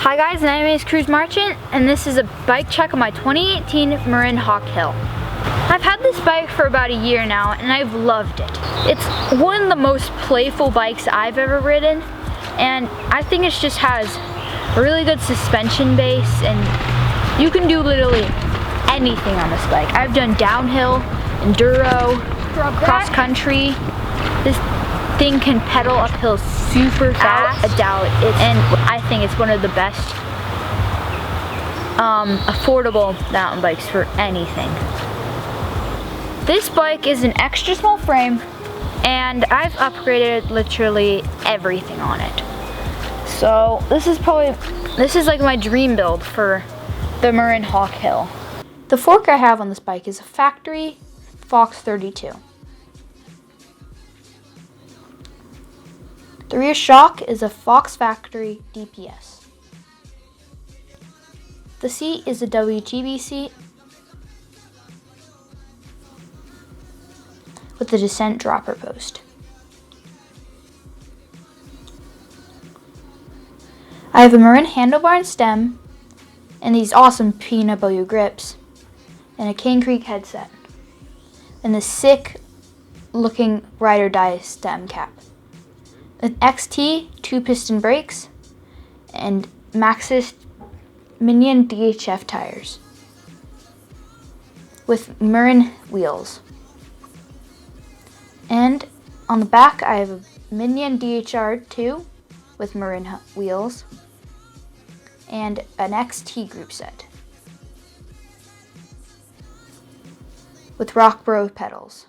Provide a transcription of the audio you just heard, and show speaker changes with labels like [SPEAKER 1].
[SPEAKER 1] Hi guys, my name is Cruz Marchant, and this is a bike check on my 2018 Marin Hawk Hill. I've had this bike for about a year now, and I've loved it. It's one of the most playful bikes I've ever ridden, and I think it just has a really good suspension base, and you can do literally anything on this bike. I've done downhill, enduro, cross country. This thing can pedal uphill super fast. I doubt it, and I think it's one of the best affordable mountain bikes for anything. This bike is an extra small frame, and I've upgraded literally everything on it. So this is like my dream build for the Marin Hawk Hill. The fork I have on this bike is a factory Fox 32. The rear shock is a Fox Factory DPS. The seat is a WGB seat with the descent dropper post. I have a Marin handlebar and stem, and these awesome PW grips, and a Cane Creek headset, and this sick looking ride or die stem cap. An XT 2-piston brakes, and Maxxis Minion DHF tires with Marin wheels. And on the back I have a Minion DHR2 with Marin wheels and an XT group set with Rock Bro pedals.